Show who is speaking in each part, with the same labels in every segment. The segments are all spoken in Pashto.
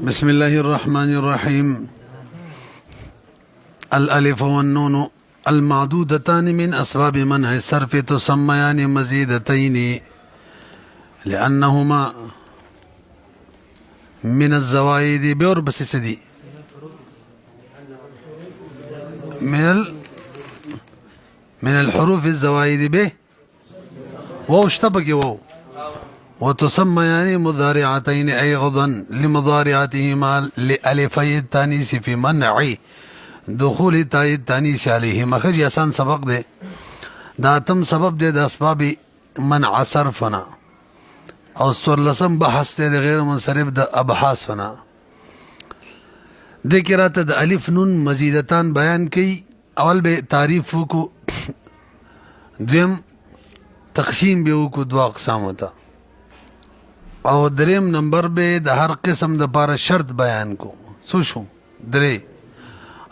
Speaker 1: بسم الله الرحمن الرحيم. الألف والنون المعدودتان من أسباب منع الصرف تسميان مزيدتين لأنهما من الزوائد بور بس سدي من الحروف الزوائد به واو اشتبك واو وتسميان مضارعتين أيضا لمضارعتهما لألفي التانيث في منع دخول تاء التانيث عليهما. خجي آسان سبق دے دا تم سبب دے دا اسباب منع صرفنا او سورلسم بحث دے غیر منصرف دا ابحاثنا. دے کرات دا الف نون مزیدتان بیان کی. اول بے تعریف کو دویم تقسیم بیو کو دو اقسام ہوتا او دریم نمبر به د هر قسم د پاره شرط بیان کو سوشو درې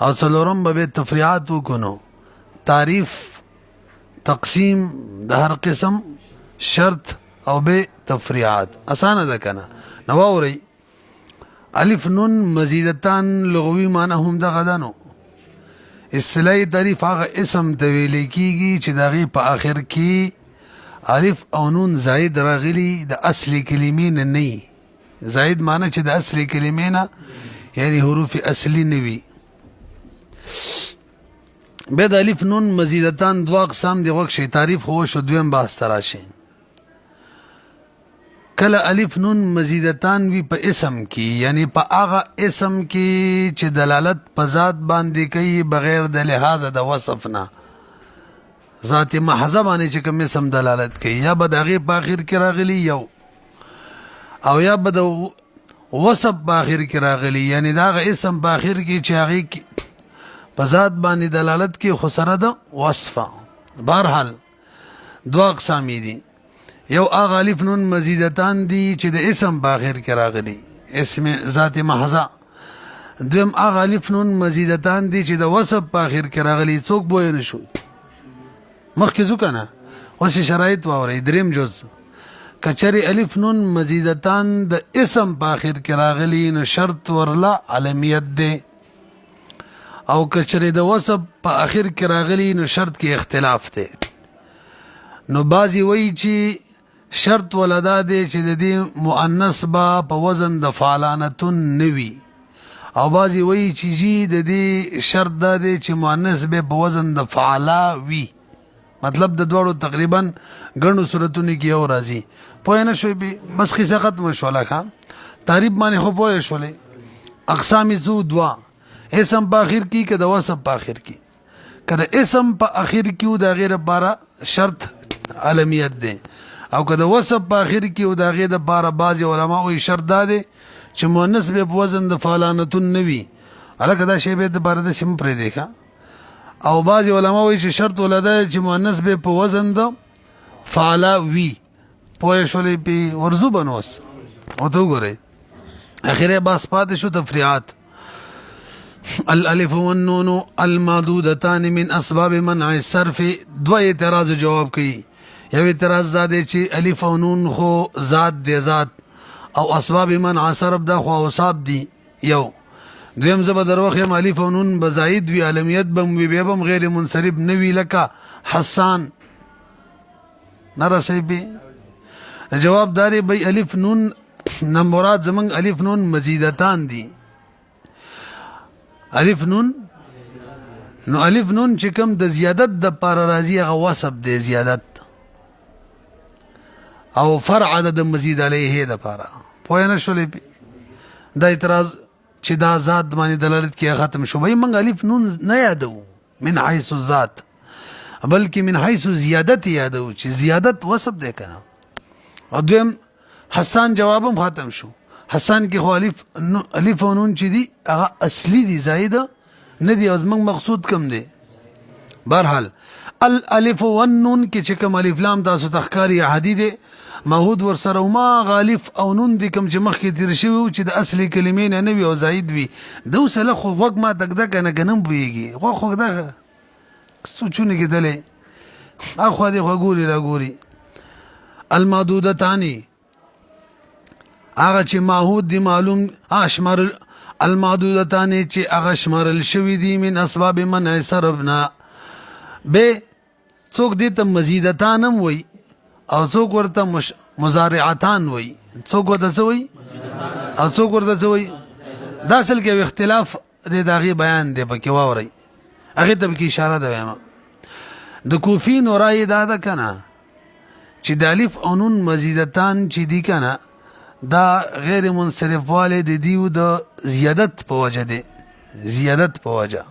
Speaker 1: او څلورم به تفریعات وکونو تعریف تقسیم د هر قسم شرط او به تفریعات. اسانه ده کنه نو اوري الف نون مزیدتان لغوي معنی هم د غدانو اصطلاحي تعریف هغه اسم ته ویل کیږي چې دغه په اخر کې الف او نون زائد راغلی د اصلي کلمې نه زائد معنی چې د اصلي کلمې نه یعنی حروف اصلي نه وي. به د الف نون مزیدتان دوا اقسام دی وخت شي تعریف هو شو دویم بحث تراشي. کله الف نون مزیدتان وی په اسم کې یعنی په هغه اسم کې چې دلالت په ذات باندې کوي بغیر د لحاظ د وصف نه ذات محض باندې چې کوم اسم دلالت کوي یا به د هغې په اخر کې راغلی یو او یا به د وصف په اخر کې راغلی یعنی د هغه اسم په اخر کې چې هغې په ذات باندې دلالت کوي خو سره د وصفه. بهرحال دوه اقسام دي. یو هغه الف نون مزیدتان دي چې د اسم په اخر کې راغلی اسم ذات محضه. دویم هغه الف نون مزیدتان دي چې د وصف په اخر کې راغلی څوک بوی نه شو مخکې ځو کنه اوس شرایط واورئ. دریم جز کچری الف نون مزیدتان د اسم په اخر کې راغلی نو شرط ورلا علمیت دی او کچری د وصف په اخر کې راغلی نو شرط کې اختلاف دی. نو بعضی وایي چې شرط ولدا دی چې د دې مؤنث با په وزن د فعلانتون نوي او بعضی وایي چې جی د دې شرط دا دی چې مؤنث به په وزن د فعلا وي. مطلب د دوړو تقریبا ګڼو صورتونو کې یو راځي. پوه نه شوي بس قصه ختمه شوله ښه تعریف باندې خو پوه شولې. اقسام زو دوا اسم په اخر کې که د وصف په اخر کې که د اسم په اخر کې او د هغې لپاره شرط علمیت دی او که د وصف په اخر کې او د هغې دپاره بعضې علما وایي شرط دا دی چې مؤنث به په وزن د فعلانتون نه وي. هلکه دا شی به دپاره داسې مه پرېږدئ ښه. او بعض علما وایي چې شرط ولدا چې مؤنث به په وزن د فعلا وي. پوه شولې پې ورزو بنوس ورته وګورئ اخره بحث پاتې شو تفریعات. الالف والنون المعدودتان من اسباب منع الصرف. دو اعتراض جواب کوي. یو اعتراض دا دی چې الف او نون خو ذات دی ذات او اسباب منع صرف دا خو اوصاف دي یو. دویم زبا در وخت یم الف او نون بزاید وی علمیت بم وی بم غیر منصرف نوی لکه حسان نرسی بی. جواب داری بی الف نون نمبرات زمنگ الف نون مزیدتان دی. الف نون نو الف نون چې کوم د زیادت د پاره راځي هغه وصف دی زیادت او فرع د مزید علیه د پاره. پوه نه شولې دا اعتراض چې دا ذات باندې دلالت کې ختم شو. بھئی منګ الف نون نه یادو من حیث ذات بلکې من حیث زیادت یادو چې زیادت وصف دی کنه. او دویم حسان جوابم ختم شو. حسان کې خو الف او نون چې دي هغه اصلي دي زائده نه دي او زموږ مقصود کم دی. بهرحال الالف والنون کې چې کوم الف لام تاسو تخکاری احادی دی ماحود ورسره وما غالف او نون دي کوم چې مخکې تیر شوي و چې د اصلي کلمې نه وي او زاید وي دو سله خو وږ ما دګدګه نه ګنم پوهېږي خو دغه سوچونه کېدلی اخوا دې خوا ګوري را ګوري. المعدودتان هغه چې معهود دی معلوم اشمار المعدودتان چې هغه شمارل شوي دي من اسباب منع صرفنا به څوک دې ته مزیدتان هم وي او څوک ورته مضارعتان وي څوک ورته څه وي او څوک ورته څه وي دا اصل کې اختلاف د داغي بیان دی پکې واوري هغه ته کې اشاره ده وایم د کوفین رای دا ده کنه چې د الف او نون مزیدتان چې دي کنه دا غیر منصرف والے د دیو د زیادت په وجه دی زیادت په وجه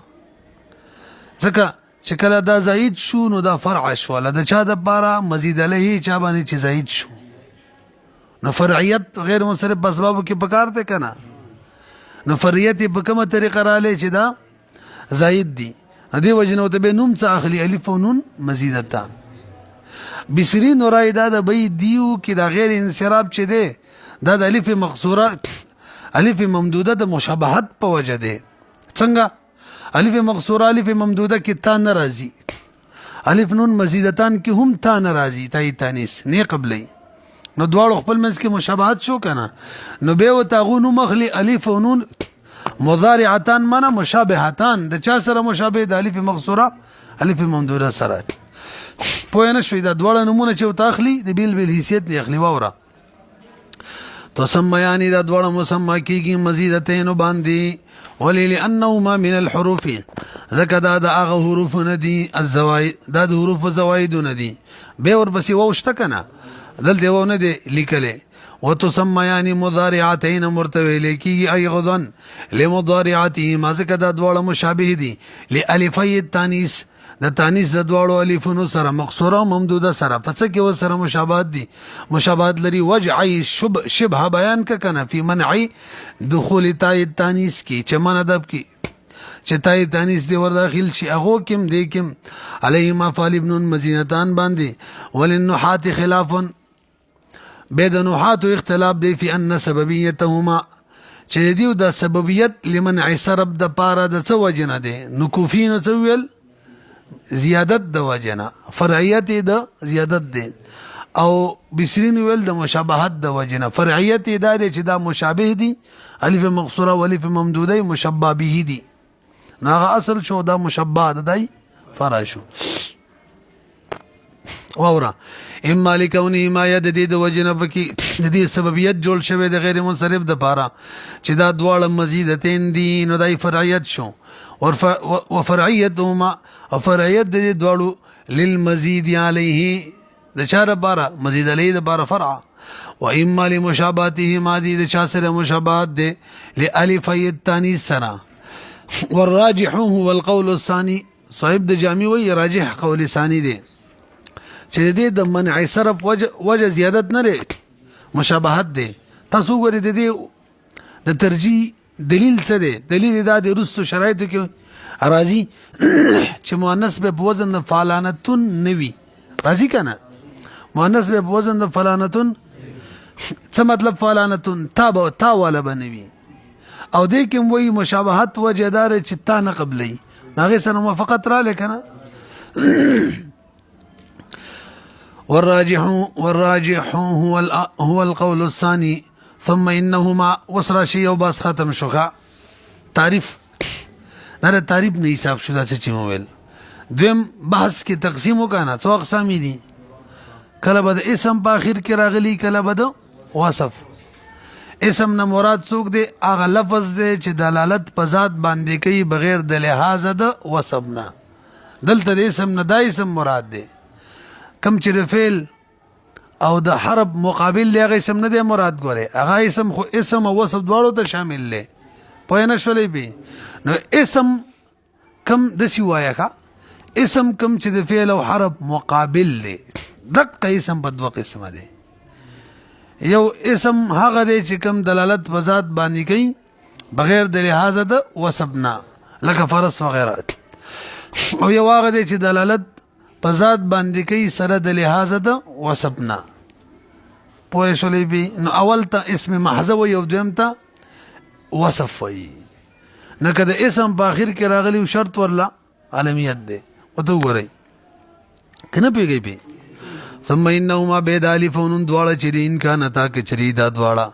Speaker 1: ځکه چې کله دا زائد شو نو دا فرع شو د چا د پاره مزید علیه چا باندې چې زائد شو نو فرعیت غیر منصرف بسبب کې پکار ته کنه نو فرعیت په کومه طریقه را لې چې دا زائد دی دې وجنه ته به نوم څه اخلي الف او نون مزیدتان بصری نورای دا د بی دیو کې دا غیر انصراف چي دی دا د الف مقصوره الف ممدوده د مشابهت په وجه دی څنګه الف مقصوره الف ممدوده کې تا ناراضي الف نون مزیدتان کې هم تا ناراضي تای تانیس نه قبلي نو دواړو خپل منځ کې مشابهت شو کنه نو به وتاغو نو مخلي الف او نون مضارعتان معنا مشابهتان د چا سره مشابه د الف مقصوره الف ممدوده سره پوه نه شوي دا دواړه نمونه چې وتاخلي د بیل بیل حیثیت نه اخلي ووره تو سمیانی دا دوړه مسما کیږي مزیدتین باندې ولی لانهما من الحروف زکه دا د هغه حروف ندي الزوائد دا د حروف زوائد ندي به ور بس وشته کنه دلته و نه دي لیکله وتسميان مضارعتين مرتوي کیږي ايضا لمضارعته ما زکه دا دوړه مشابه دي لالفي التانيث د تانیث د دواړو الفونو سره مقصوره ممدوده سره پڅ کې و سره مشابهت دي مشابهت لري وجعي شبه بیان ک کنه فی منع دخول تای تانیث کی چې من ادب کی چې تای تانیث دی ور داخل شي هغه کم دی کم علیه ما فال ابن مزینتان باندې وللنحات خلاف بيد نحات اختلاف دی فی ان سببیتهما چې دیو د سببیت لمنع سرب د پاره د څه وجنه دی نو کوفین څه ویل زیادت د وجنه فرعیت د زیادت دی او بصرین ویل د مشابهت د وجنه فرعیت دا دی چې دا مشابه دي الف مقصوره و الف ممدوده مشبہ به دي ناغه اصل شو دا مشبہ دای فرع شو واورا اما لکونه ما ید د وجنه بکی د دې سببیت جوړ شوی د غیر منصرف د پاره چې دا دواړه مزیدتین دي نو دای فرعیت شو وفرعيتهما وفرعيت د دوړو للمزيد عليه د چاره بارا مزید علیه د بارا فرع و اما لمشابهته ما دي د چا سره مشابهت دي لالفي التانيث سره والراجح هو القول الثاني صاحب د جامع وی راجح قول ثاني دي چې د منع صرف وجه زیادت نه لري مشابهت دي تاسو ګورئ د دې د ترجیح دلیل څه دی دلیل دا د رستو شرایط کې راضی چې مؤنث به په وزن د فلانتون نوي راضی کنه مؤنث به په وزن د فلانتون څه مطلب فلانتون تا والا بنوي او دې کې وایي مشابهت وجه دار چې تا نه قبلي هغه سره موافقت را لکنه والراجح هو القول الثاني ثم انهما وصل شيء وباس ختم شوخه تعریف نه تعریف نه حساب شوه چې مویل دویم بحث کې تقسیم وکانا څو اقسام دي کله بد اسم په اخر کې راغلی کله بد وصف اسم نه مراد څوک دی هغه لفظ دی چې دلالت په ذات باندې کوي بغیر د لحاظ د وصف نه دلته اسم نه د اسم مراد دی کم چې فعل او د حرف مقابل لغه اسم نه دی مراد ګوره هغه اسم خو اسم او وصف دواړو ته شامل لې پوه نه شولې به نو اسم کم د سی وایا کا اسم کم چې د فعل او حرف مقابل دی دغه اسم په دوه قسمه دی یو اسم هغه دی چې کم دلالت په ذات باندې کوي بغیر د لحاظ د وصف نه لکه فرض وغیرہ او یو هغه دی چې دلالت په ذات باندې کوي سره د لحاظ د وصف نه پوه شولې به نو اول ته اسم محذو یو دویم ته وصف وي نه کده اسم په اخر کې راغلی او شرط ورلا علمیت دی وته وګورئ کنه پیږي به ثم انهما بيد الف ونون دواړه چې ان کان تا کې چری دا دواړه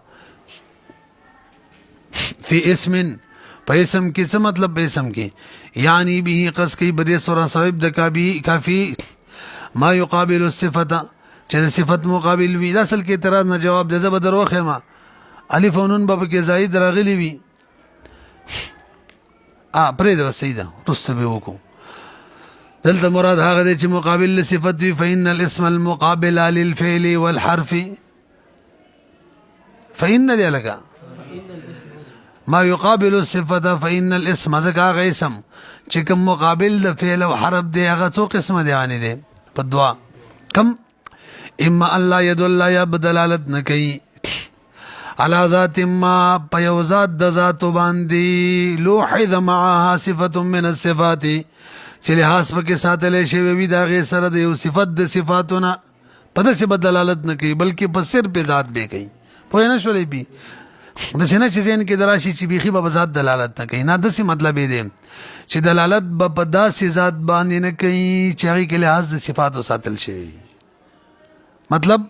Speaker 1: فی اسم په اسم کې څه مطلب په اسم کې یعنی به قص کې بده سورہ صاحب د کافی ما يقابل الصفه چې صفت مقابل وي د اصل کې اعتراض نه جواب د زبر دروخه ما الف او نون به کې زائد راغلی وي پرې د سیده رست به وکړو دلته مراد هغه دی چې مقابل لصفت وي فإن الاسم المقابل للفعل والحرف فإن دی لك ما يقابل الصفه فإن الاسم ذکر هغه اسم چې کوم مقابل د فعل او حرف دی هغه څو قسمه دی یعنی دی په دوا کم اما الله يدل یا بدلالت نکي على ذات ما پيوزات د ذات باندې لوحظ معها صفه من الصفات چې لحاظ پکې ساتلې شی وي دا غي سره د یو صفت د صفاتونه په دې بدلالت نکي بلکې په سر په ذات به کوي په نه شولې بي د سینه چې زین کې دراشي چې بيخي په ذات دلالت نه کوي نه د څه مطلب دی چې دلالت په داسې ذات باندې نه کوي چې هغه کې لحاظ د صفاتو ساتل شي مطلب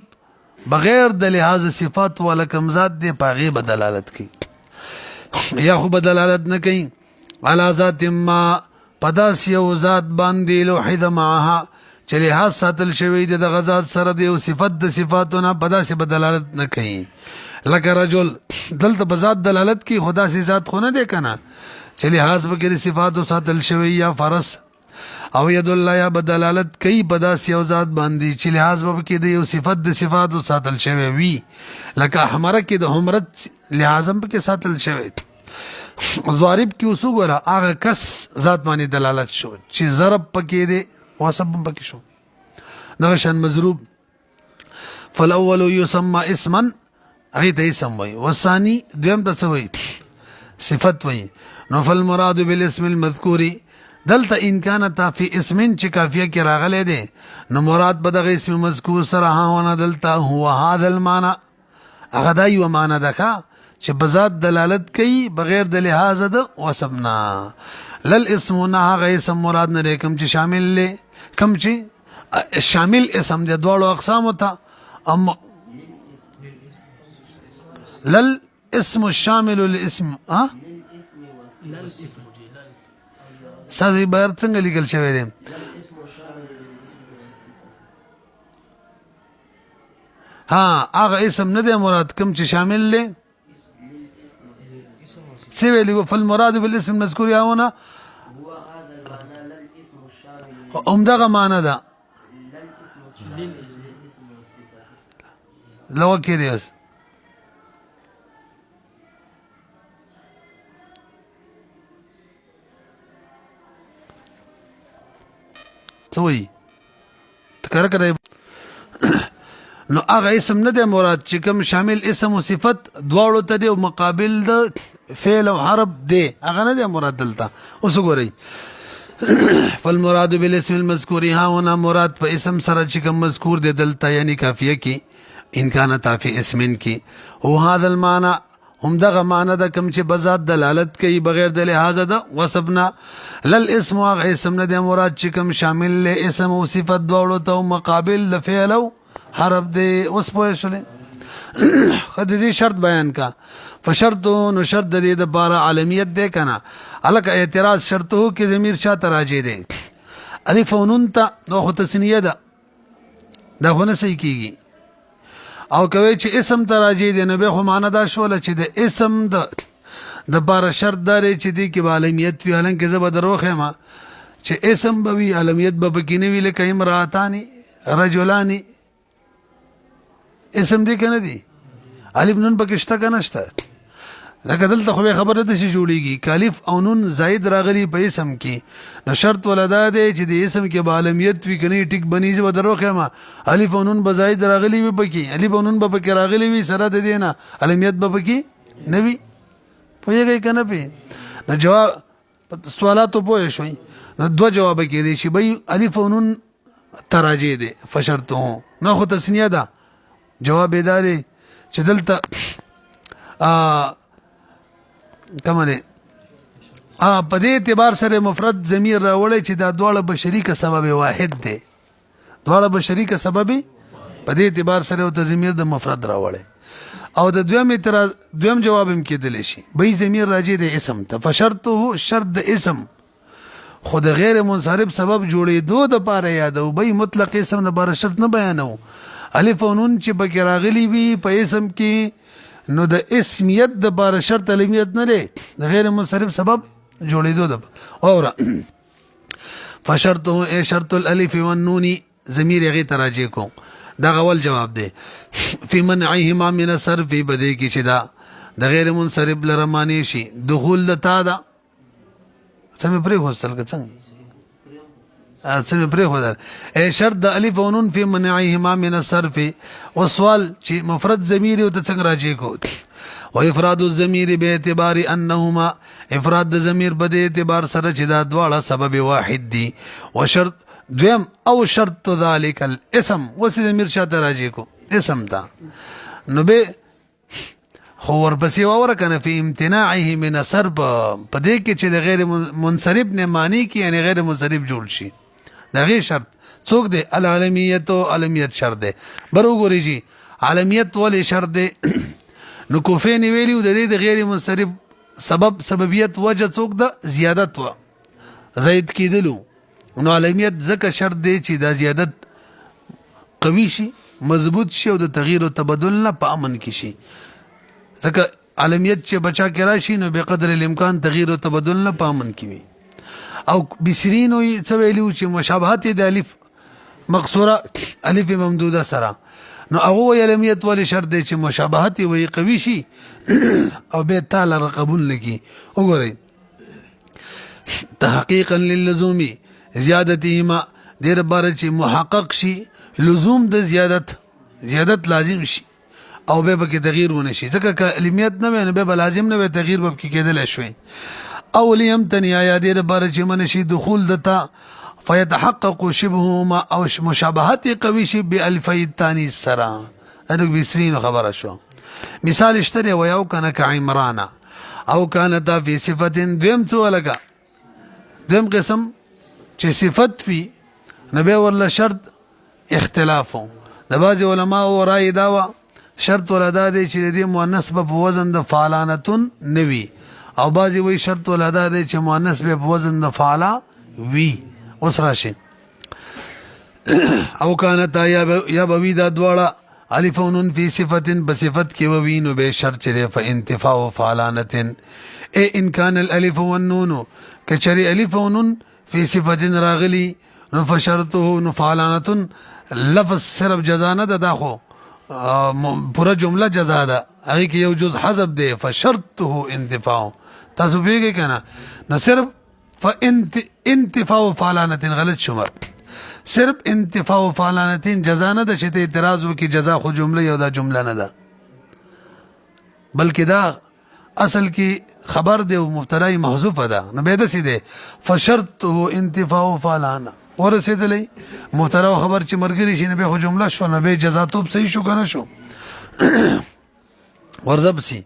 Speaker 1: بغیر د لحاظ صفات ولا کم ذات دی پاغه بدلالت کوي یا خو بدلالت نه کوي علا ذات ما پداس یو ذات باندې لوحد معها چې لحاظ ساتل شوی د غزاد سره د صفت د صفاتونه پداس بدلالت نه کوي لکه رجل دلته بذات دلالت کی خدا سے ذات خو نه دی کنه چې لحاظ بګری صفاتو ساتل شوی یا فرس او ید الله یا بدلالت کوي پداس یو ذات باندې چې لحاظ به کې د یو صفت د صفاتو ساتل شوی وي لکه احمره کې د حمرت لحاظم به کې ساتل شوی ضارب کې وسو غره هغه کس ذات باندې دلالت شو چې ضرب پکې دی واسب پکې شو نغشن مضروب فالاول يسمى اسما اغه ته اسم وي والثاني دویم ته څه وي صفت وي نو فالمراد بالاسم المذكور دلته ان كان فی اسم چې کافیه کې راغله دي نو مراد به دغه اسم مذکور سره هاونه دلته هو هذا المعنى هغه دا یو معنی ده چې بذات دلالت کوي بغیر د لحاظ د وسبنا لل اسم نه هغه اسم مراد نه کوم چې شامل له کوم چې شامل اسم د دوه اقسام ته ام لل اسم الشامل للاسم سازي بهر څنګه لیکل شوی دی هغه اسم نه دی مراد کوم چې شامل له څه ویلو فالمراد بالاسم المذكور هنا هو هذا المعنى للاسم الشامل دغه معنی ده للاسم والصفه لو کې دی سوي تکرار کړئ نو هغه اسم نه دی مراد چې کوم شامل اسم او صفت دواړو ته دی مقابل د فعل او حرف دی هغه نه دی مراد دلته اوس وګورئ فالمراد بالاسم المذكور ها هنا مراد په اسم سره چې کوم مذکور دی دلته یعنی کافیه کې ان کان فی اسم کې هو هذا المعنى هم دغه معنی د کوم چې بذات دلالت کوي بغیر د لحاظ د وسبنا لل اسم او اسم نه دی مراد چې کوم شامل له اسم او صفت دواړو ته مقابل د فعل او حرف دی اوس پوه شولې خد دې شرط بیان کا فشرط نو شرط دې د بار عالمیت دی کنه الک اعتراض شرط هو کې ضمیر شاته راځي دی الف او نون ته نو خو تسنیه ده دا خو نه صحیح کیږي او کوي چې اسم ته راځي دی نو به خو معنا دا شول چې د اسم د بار شرط داري چې دی کې عالمیت وی هلن کې زبر دروخه ما چې اسم به وی عالمیت به پکې نه وی لکه امراتانی رجلانی اسم دی کنه دی الف نون پکې شته کنه شته لکه دلته خو خبره د شي جوړیږي کالف او نون زائد راغلی په اسم کې نو شرط ولدا دی چې د اسم کې عالمیت وی کني ټیک بنی زبر دروخه ما الف او نون بزائد راغلی وی پکې الف او نون به پکې راغلی وی سره د دینه عالمیت به پکې نه وی پوهیږي کنه په نو جواب سوالاتو پوه شوي نو دوه جواب کې دي چې بای الف او نون تراجی دي فشرتو نو خو تسنیه ده جواب دی چې دلته کمنه په دې اعتبار سره مفرد ضمیر راوړی چې دا دواړه بشری کا سبب واحد دی دواړه بشری کا سبب په دې اعتبار سره او ضمیر د مفرد راوړی او د دویم اعتراض دویم جواب هم کېدلی شي بی ضمیر راجع د اسم ته فشرطه شرط د اسم خو د غیر منصرف سبب جوړېدو د پاره یادو بی مطلق اسم د پاره شرط نه بیانو الف او نون چې پکې راغلي وي په اسم کې نو د اسمیت د پاره شرط علمیت نه دی د غیر منصرف سبب جوړېدو د اور فشرطه ای شرط الالف والنون ضمیر هغې ته راجع کو دا غول جواب دی فی منعهما من الصرف بدې کې چې دا د غیر منصرف لره معنی شي دخول د تا دا سمې پرې هوستل که څنګه سمې پرې هوستل ای شرط د الف او نون فی منعهما من الصرف او سوال چې مفرد ضمیر او ته څنګه راجع کو و افراد الضمیر باعتبار انهما افراد د ضمیر په دې اعتبار سره چې دا دواړه سبب واحد دي و شرط دویم او شرط ذلك الاسم وسی ضمیر شاته راجع کو اسم تا نو به خو ورپسې وره کنه فی امتناعه من الصرف په دې کې چې د غیر منصرف نه معنی کې یعنی غیر منصرف جوړ شي دا غیر شرط څوک دی العالمیت او علمیت شرط دی برو ګوري جی عالمیت ولې شرط دی نو کوفین ویلیو د دې د غیر منصرف سببیت وجه څوک د زیادت و زید کېدلو نو علمیت ځکه شرط دی چې دا زیادت قوي شي مضبوط شي او د تغییر او تبدل نه په امن کې شي ځکه علمیت چې بچا کې راشي نو به قدر الامکان تغییر او تبدل نه په امن کې وي او بسرین څه ویلیو چې مشابهت د الف مقصوره الف ممدوده سره نو هغه علمیت ولې شرط دی چې مشابهت وي قوي شي او به تعالی قبول لګي وګورئ تحقیقا للزوم زیادتهما دیر بار چې محقق شي لزوم د زیادت لازم شي او به کې تغییر ونه شي ځکه ک علمیت نه نه به لازم نه تغییر به کې کېدل شوی او لیم تنیا یا دیر بار چې منشي دخول دتا فيتحقق شبههما او مشابهت قوي شي بالف الثاني سرا ادک بسرین خبره شو مثال اشتري ويو كان كعمران او كانت في صفه دویم څه ولګه دویم قسم چې صفت وي نبي ولا شرط اختلافو د بعض علما او راي داوا شرط ولدا دي چې د مؤنث په وزن د فعلانتون نوي او بعض وی شرط ولدا دي چې مؤنث په وزن د فعلا وي اوس راشي او كانت یا بوي دا دواړه الف ونون فی صفت بصفت کې ووی نو به شرط چره فانتفاء فعلانه اي ان كان الالف والنون كشري الف ونون فی صفت راغلی نو فشرطه نو فعلانه لفظ صرف جزا نه ده خو پورا جمله جزا ده هغه کې یو جز حذف ده فشرطه انتفاء تاسو پیږئ کنه نو صرف انتفاء فعلانه غلط شمار صرف انتفاء فعلانه جزا نه ده چې ته اعتراض وکي جزا خو جمله یو دا جمله نه ده بلکې دا اصل کې خبر دی او مبتدا محذوفه ده نو به د سیده فشرطه انتفاء فعلانه ورسېدلې مبتدا خبر چې مرګري شي نه به خو جمله شو نه به جزا توب صحیح شو کنه شو ورزبسي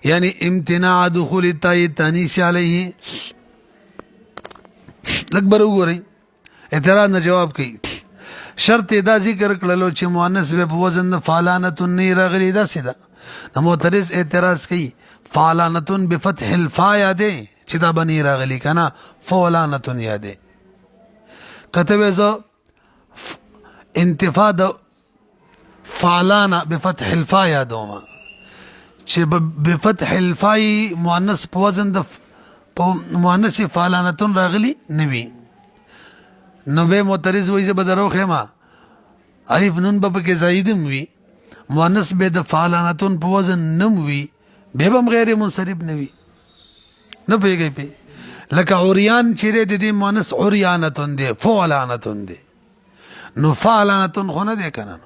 Speaker 1: يعني امتناع دخول التاء التانيث عليه اکبر وګورئ اعتراض نه جواب کوي شرط دا ذکر کړلو چې مؤنث به په وزن فعلانه نه راغلي دا سیده نو معترض اعتراض کوي فعلانه بفتح الفاء یاده چې دا بني راغلي کنه فعلانه یاده كتب ذا انتفاض فعلانه بفتح الفاء يادوما چې بفتح الفاء مؤنث په وزن د مؤنث فعلانه راغلي نوي نو به معترض وایي زه بدرو خما الف نون به کې زائدم وي مؤنث به د فعلانه په وزن نم وي به هم غیر منصرف نوي نه پیږي په لکه عریان چیرې د دې مؤنث عریانتون دی فعلانتون دی نو فعلانتون خو نه دی کنه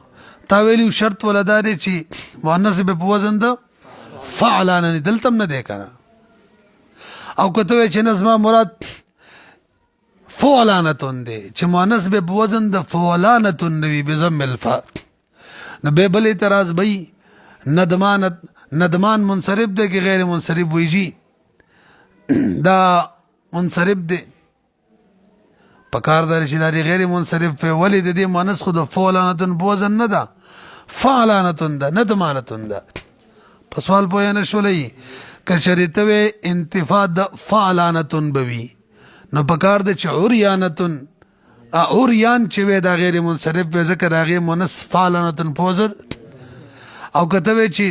Speaker 1: تا ویلو شرط ولدا دی چې مؤنث به په وزن د فعلان دلته نه دی کنه او کته چې نظم مراد فعلانتون دی چې مؤنث به په وزن د فعلانتون نوي بضم الفاء نو به بل اعتراض بې ندمان منصرف دی کې غیر منصرف ویجی دا منصرف دی پکار دار چې دا غیر منصرف ولې د دې مؤنث خود فعلانتون په وزن نه ده فعلانتون ده ندمانتون ده په سوال پوه نه شولې که شریته انتفاع د فعلانتون بوي نو پکار د چې اوریانتون اوریان چې وې دا غیر منصرف وې ذکر هغه مؤنث فعلانتون پوزر او کته وې چې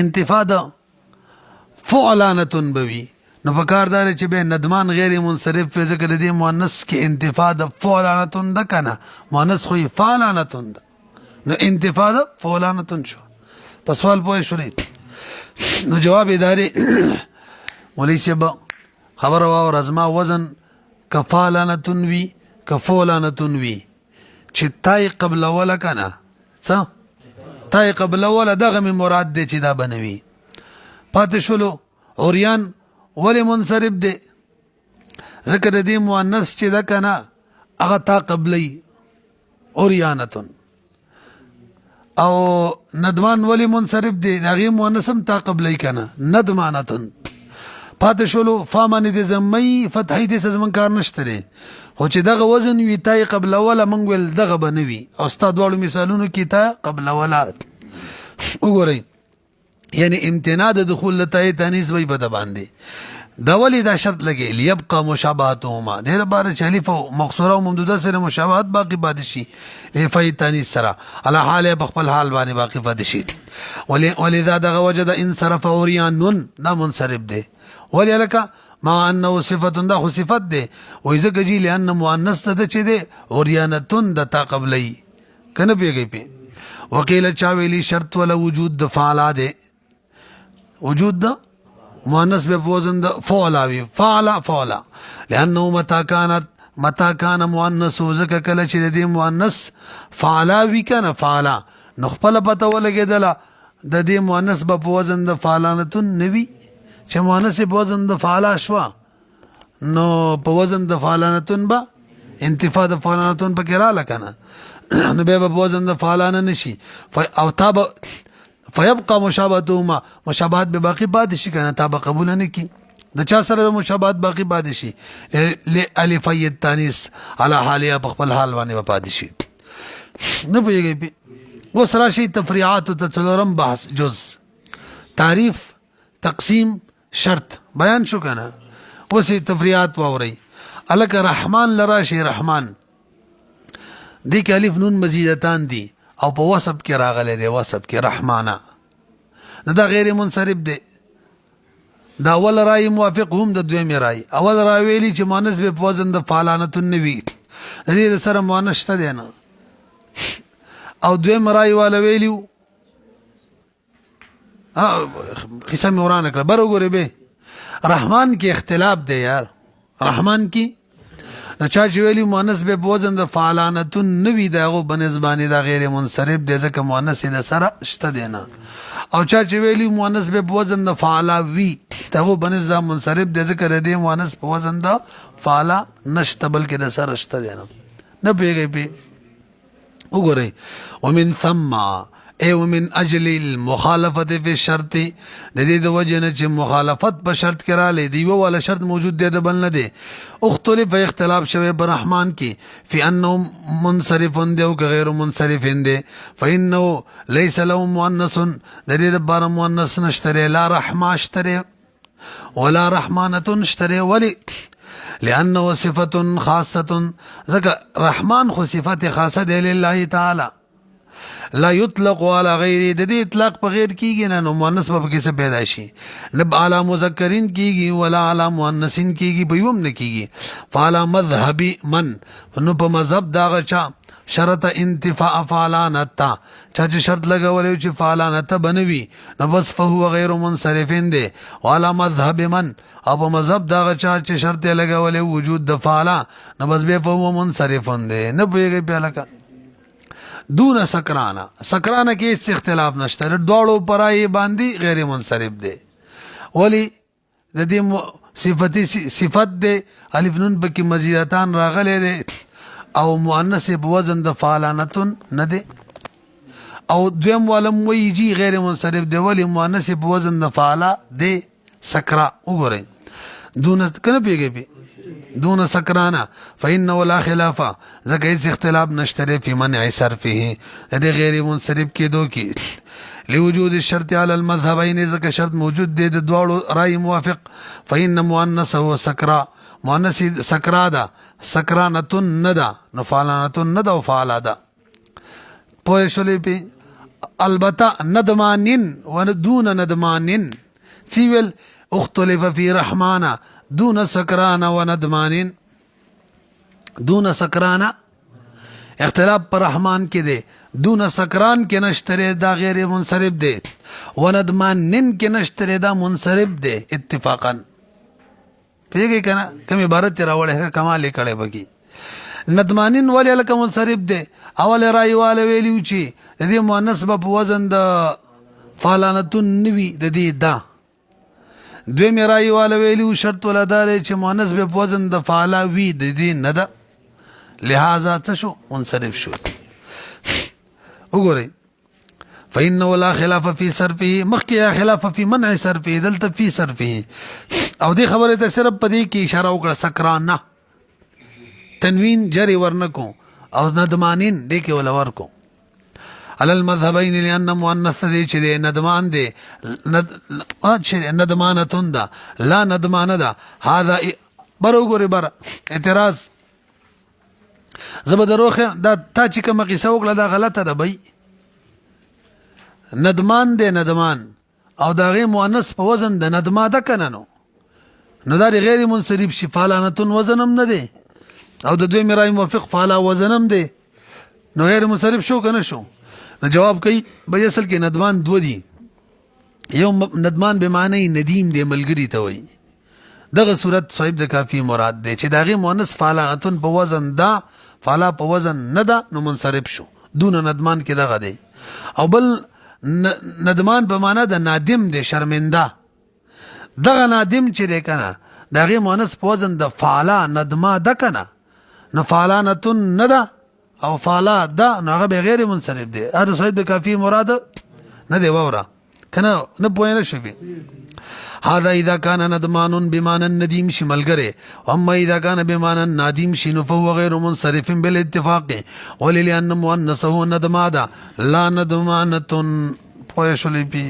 Speaker 1: انتفاع د فعلانتون بوي نو پکار دار چې به ندمان غیر منصرف وې ذکر دې مؤنث کې انتفاع د فعلانتون د کنه مؤنث خو فعلانتون ده نو انتفاع د فعلانتون شو په سوال پوه شولې نو جواب ادارې مولوی صاحب خبر واو رزما وزن کفالانتون وی کفولانتون وی چې تای قبل ولا کنه څه تای قبل ولا دغه مراد دی چې دا بنوي پاتې شولو اوریان ولی منصرف دی ذکر دی مؤنث چې دا کنه هغه تا قبلی اوریانتون او ندمان ولی منصرف دی دغه مؤنث هم تا قبلی کنه ندمانتون پاتې شولو فامن دې زمي فتحې دې زمون کار نشته لري خو چې دغه وزن وی تای قبل ولا منګ ول دغه بنوي او استاد واړو مثالونو کې تا قبل ولا وګورئ یعنی امتناع د دخول لتای تانیث وي په د باندې دا ولی دا شرط لګي ليبقى مشابهتهما دغه بار چلیف او مقصوره او ممدوده سره مشابهت باقی پاتې شي لفای تانیث سره على حال په خپل حال باندې باقی پاتې شي ولذا دغه وجد انصرف اوريان نا منصرف دی ولی لکه ما انه صفه ده خو صفت ده و اذا جی لان مؤنث ده چې ده اوریانتون د تا قبلی کنه پیږي پی وقيل چا ویلی شرط ولا وجود د فعلا ده وجود ده مؤنث به وزن ده فعلا فعلا لانه متى كان مؤنث وزک کله چې د مؤنث فعلا وی کنه فعلا نو خپل پته ولګیدله د دې مؤنث په وزن د فعلانتون نوی چې مؤنث په وزن د فعلا شوا نو په وزن د فعلانتون با انتفاع د فعلانتون په کې را لکنه نو به په وزن د فعلانه نشي او تاب فيبقى مشابهتهما مشابهت به باقی پاتې شي کنه تاب قبول نه کی د چا سره مشابهت باقی پاتې شي الفی التانیث على حالها په خپل حال باندې پاتې شي نه پوهیږي و سره شي تفریعات او تڅلورم بحث جز تعریف تقسیم شرط بیان شو کنه وسی تفریعات واوري الک رحمان لرا شی رحمان دی کې الف نون مزیدتان دي او په وصف کې راغلي دی وصف کې رحمانا نه دا غیر منصرف دی دا اول رای موافق هم د دویم رای اول رای ویلی چې مؤنث به وزن د فعلانتون نوی دې سره مؤنث شته دی نه او دویم رای والا ویلیو قصه می ورانه کړه بر وګوره به رحمان کې اختلاف دی یار رحمان کې چا چې ویلی مؤنث به وزن د فعلانتون نوی دغه بنسبانی دا غیر منصرف دی ځکه مؤنث د سره شته دی نه او چا چې ویلی مؤنث به وزن د فعلا وی دغه بنسبه منصرف دی ځکه د مؤنث په وزن د فعلا نشته بلکې د سره شته دی نه پیږي پی وګورئ ومن ثم ومن اجل المخالفت فی الشرط د دې د وجه نه چې مخالفت په شرط کې را لې دی ولا شرط موجود دی د بل نه دی اختلاف اختلاف شوی پر رحمان کې فی انه منصرف دی او غیر منصرف دی فانه ليس له مؤنث د دې لپاره مؤنث نشته لا رحمه اشتره ولا رحمانه اشتره ولی لانه صفه خاصه ذکر رحمان خو صفت خاصه دی لله تعالی لا يطلق على غیر د دې اطلاق په غیر کیږي نه نو مؤنث په کې څه پیدا شي لب علی مذکرین کیږي ولا علی مؤنثین کیږي په یوم نه کیږي فعلى مذهب من نو په مذهب دا چا شرط انتفاع فعلانتا چا چې شرط لګولې چې فعلانتا بنوي نو بس فهو غیر منصرفین دی وعلى مذهب من او په مذهب دا چا چې شرط لګولې وجود د فعلا نو بس به فهو منصرفون دی نه پیږي په لکه دون سکرانا سکرانا کې هیڅ اختلاف نشته دواړو پرای باندې غیر منصرف دی ولی د دې صفت دی الف نون بکی مزیدتان راغلی دی او مؤنث په وزن د فعلانتون نه دی او دویم ولم ویجی غیر منصرف دی ولی مؤنث په وزن د فعلا دی سکرا وګورئ دون کنه پیږي دون سکرانا فإنه لا خلاف ذکر هیڅ اختلاف نشته فی منع صرفه د غیر منصرف کېدو کې لوجود الشرط على المذهبين ځکه شرط موجود دی د دواړو رای موافق فإن مؤنثه سکرا مؤنث سکرا ده سکرانتن ندا نو فعلانتن ندا او فعلا ده پوه شولې پی البته ندمانن ودون ندمانن سیول اختلف فی رحمانا دون سکرانا وندمانن دون سکرانا اختلاف پر رحمان کې دی دون سکران کې نشتره دا غیر منصرف دی وندمانن کې نشتره دا منصرف دی اتفاقا پیږي کنه کوم عبارت راوړې کمال کړي بکی ندمانن ولی الکه منصرف دی اول رای واله ویلیو چې د دې مؤنث په وزن د فعلانتون نوی د دې دا دوی مې رای واله ویلیو شرط ولدار چې مؤنث په وزن د فعلا وی د دې نه ده لہذا څه شو منصرف شو وګورئ فإنه لا خلاف في صرفه مخکې خلاف في منع صرفه دلته في صرفه او دې خبره ته صرف پدې کې اشاره وکړه سکرانه تنوین جری ورنکو او ندمانین دې کې ولا ورکو على المذهبين لأن مؤنث دې چې دې ندمان دې ندمانتون ده لا ندمان ده هذا بروګوري بر اعتراض زبدروخه دا تا چې کوم قصه وکړه دا غلطه ده بای ندمان دې ندمان او دا غي مؤنث په وزن د ندما ده کنه نو دا غیر منصرف شي فعلانتون وزنم نه دی او د دوی مرای موافق فعلا وزنم دی نو غیر منصرف شو کنه شو نو جواب کوي به اصل کې ندمان دو دي یو ندمان به معنی ندیم دی ملګری ته وای دغه صورت صاحب د کافی مراد دی چې داغه مؤنث فعلانتون په وزن دا فعلا په وزن نه ده نو منصرف شو دون ندمان کې دغه دی او بل ندمان په معنی د نادم دی شرمنده دغه نادم چې دی کنه داغه مؤنث په وزن د فعلا ندما ده کنه نو فعلانتون نه ده او فعلا ده نو هغه غیر منصرف دی هر صاحب د کافی مراد نه دی وره کنه نه پوهه نشوي هذا اذا كان ندمان بمعنى النديم شملغره اما اذا كان بمعنى النادم شنو فهو غير منصرف بالاتفاق وللان مؤنثه ندمادا لا ندمانه پوهه شولې پی